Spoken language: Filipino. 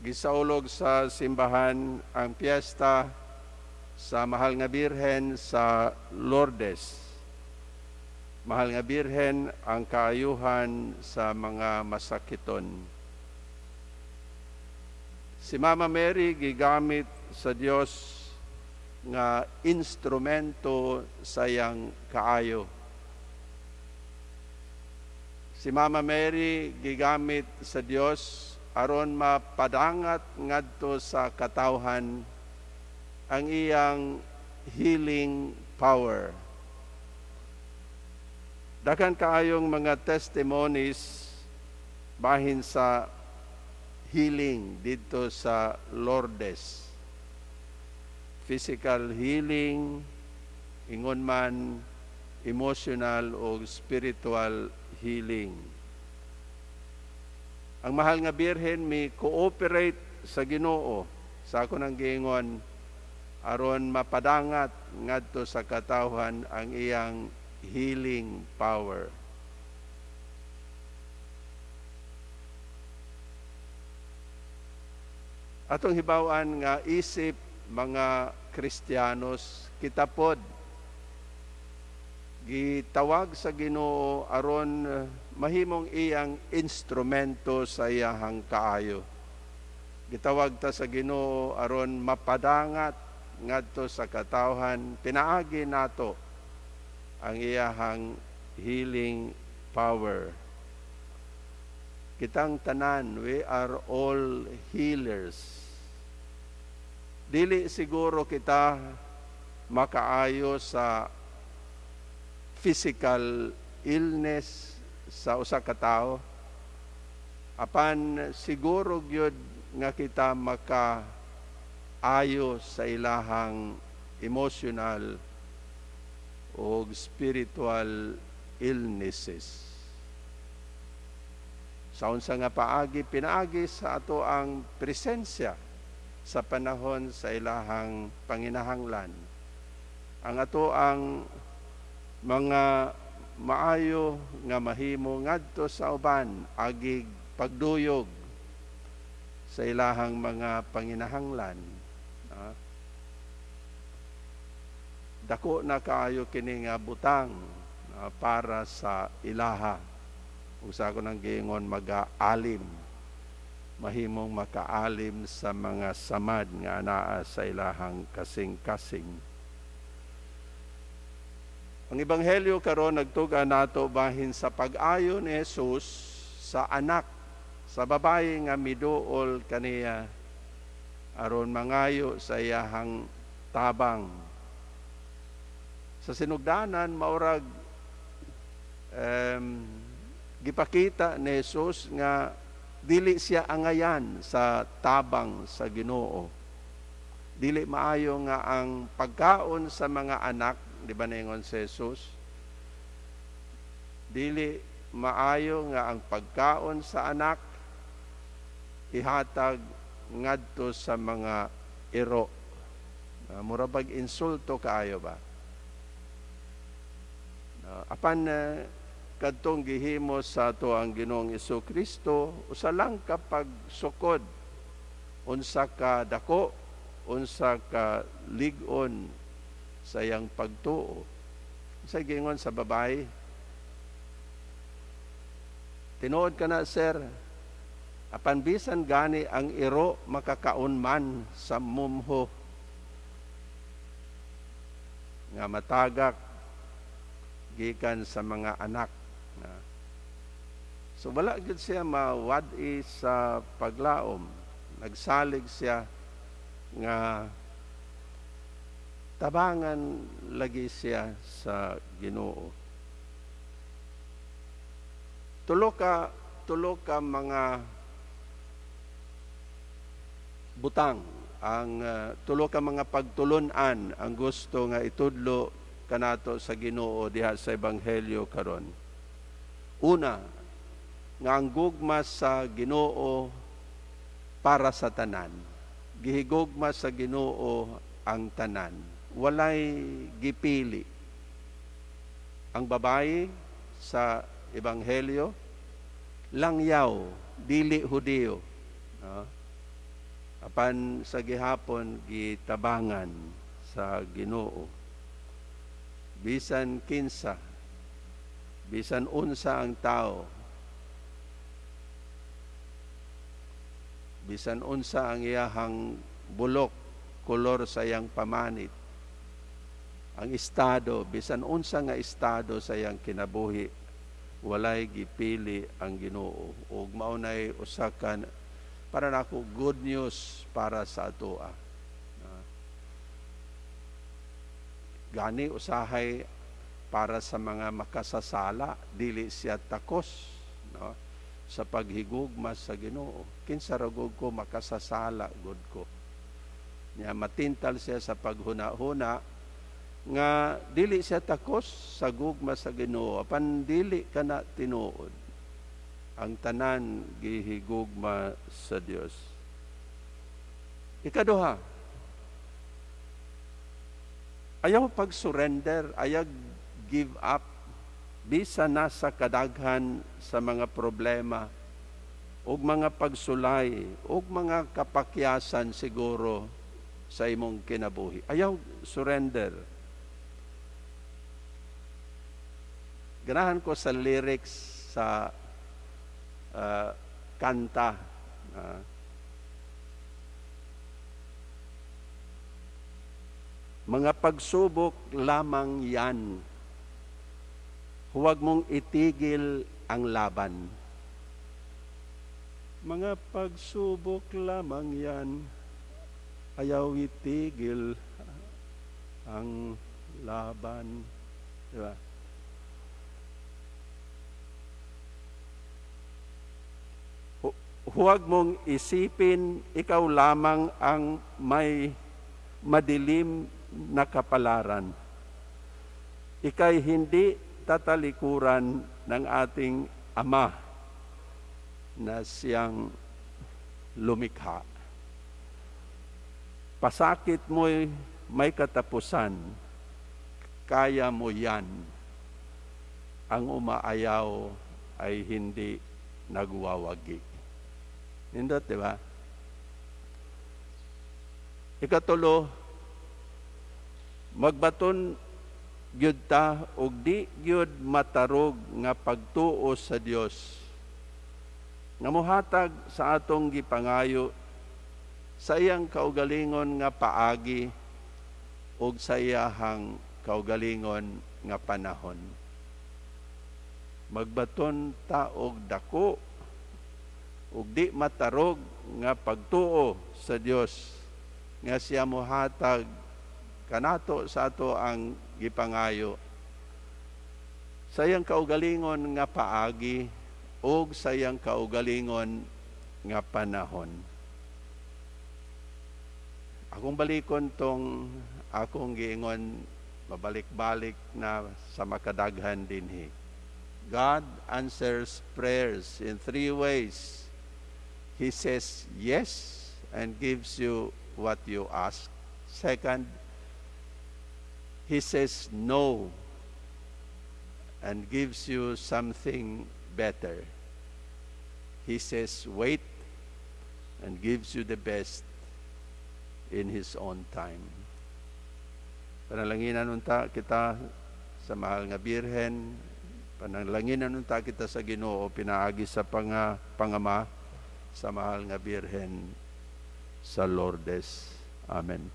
gisaulog sa simbahan ang piyesta sa Mahal nga Birhen sa Lourdes. Mahal nga Birhen ang kaayuhan sa mga masakiton. Si Mama Mary gigamit sa Dios nga instrumento sa iyang kaayo. Si Mama Mary gigamit sa Dios aron mapadangat ngadto sa katawhan ang iyang healing power. Daghan kaayong mga testimonies bahin sa healing dito sa Lourdes. Physical healing, ingon man emotional o spiritual healing. Ang Mahal nga Birhen may cooperate sa Ginoo sa ako nang giingon aron mapadangat ngadto sa katawhan ang iyang healing power. Atong hibaw-an nga isip mga Kristiyanos kita pod gitawag sa Ginoo aron mahimong iyang instrumento sa iyang kaayo. Gitawag ta sa Ginoo aron mapadangat ngadto sa katawhan, pinaagi nato ang iyang healing power. Kitang tanan, we are all healers. Dili siguro kita makaayo sa physical illness sa usa ka tawo, apan siguro gyud nga kita makaayo sa ilahang emotional o spiritual illnesses. Sa unsa nga paagi, pinaagi sa ato ang presensya sa panahon sa ilahang panginahanglan. Ang ato ang mga maayo nga mahimo ngadto sa uban agig pagduyog sa ilahang mga panginahanglan. Dako na kaayo kini nga butang para sa ilaha. Usa ko nang giingon mag-aalim. Mahimong makaalim sa mga samad nga anaa sa ilahang kasing-kasing. Ang ebanghelyo karon nagtuga nato bahin sa pag-ayo ni Jesus sa anak, sa babae nga miduol kaniya aron mangayo sa iyahang tabang. Sa sinugdanan maurag gipakita ni Jesus nga dili siya angayan sa tabang sa Ginoo. Dili maayo nga ang pagkaon sa mga anak, di ba naingon si Jesus? Dili maayo nga ang pagkaon sa anak ihatag ngadto sa mga iro. Murabag insulto kaayo ba? Apan kadtong gihimo sa ato ang Ginoong Jesucristo, usa lang ka pagsukod, unsa ka dako, unsa ka lig-on sa iyang pagtuo. Sa gingon sa babae, tinuod ka na, sir, apan bisan gani ang iro makakaon man sa mumho nga matagak gikan sa mga anak. So wala gid siya mawad-i sa paglaom. Nagsalig siya nga tabangan lagi siya sa Ginoo. Tulo ka mga butang ang tulo ka mga pagtulunan ang gusto nga itudlo kanato sa Ginoo diha sa ebanghelyo karon. Una, nga ang gugma sa Ginoo para sa tanan. Gihigugma sa Ginoo ang tanan. Walay gipili. Ang babae sa ebanghelyo langyaw, dili Hudiyo. apan sa gihapon gitabangan sa Ginoo. Bisan kinsa, bisan unsa ang tao, bisan unsa ang iyahang bulok, kolor sa iyang pamanit, ang estado, bisan unsa nga estado sa iyang kinabuhi, walay gipili ang Ginoo. Ug maunay usa ka para nako good news para sa atoa. Gani usahay para sa mga makasasala, dili siya takos, no? Sa paghigugma sa Ginoo. Kinsa ra gud ko makasasala gud ko. Nya matintal siya sa paghuna-huna nga dili siya takos sa gugma sa Ginoo, apan dili kana tinuod. Ang tanan gihigugma sa Dios. Ikaduha, ayaw pag-surrender, ayaw give up, bisa na sa kadaghan sa mga problema, ug mga pagsulay, ug mga kapakyasan siguro sa imong kinabuhi. Ayaw surrender. Ganahan ko sa lyrics sa kanta. Mga pagsubok lamang yan. Huwag mong itigil ang laban. Mga pagsubok lamang yan. Ayaw itigil ang laban. Diba? Huwag mong isipin ikaw lamang ang may madilim na kapalaran. Ika'y hindi tatalikuran ng ating Ama na siyang lumikha. Pasakit mo'y may katapusan. Kaya mo yan. Ang umaayaw ay hindi nagwawagi. Nindot, di ba? Ikatulo, magbaton gyud ta og di gyud matarog nga pagtuo sa Dios nga mohatag sa atong gipangayo sa iyang kaugalingon nga paagi ug sa iyahang kaugalingon nga panahon. Magbaton ta og dako ug di matarog nga pagtuo sa Dios nga siya mohatag kanato sa ato ang gipangayo sa iyang kaugalingon nga paagi ug sa iyang kaugalingon nga panahon. Akong balikon tong akong giingon, mabalik-balik na sa makadaghan dinhi. God answers prayers in 3 ways. He says yes and gives you what you ask. Second, He says no and gives you something better. He says wait and gives you the best in His own time. Panalanginan unta kita sa mahal nga Birhen, panalanginan unta kita sa Ginoo pinaagi sa Pangama, sa mahal nga Birhen sa Lourdes. Amen.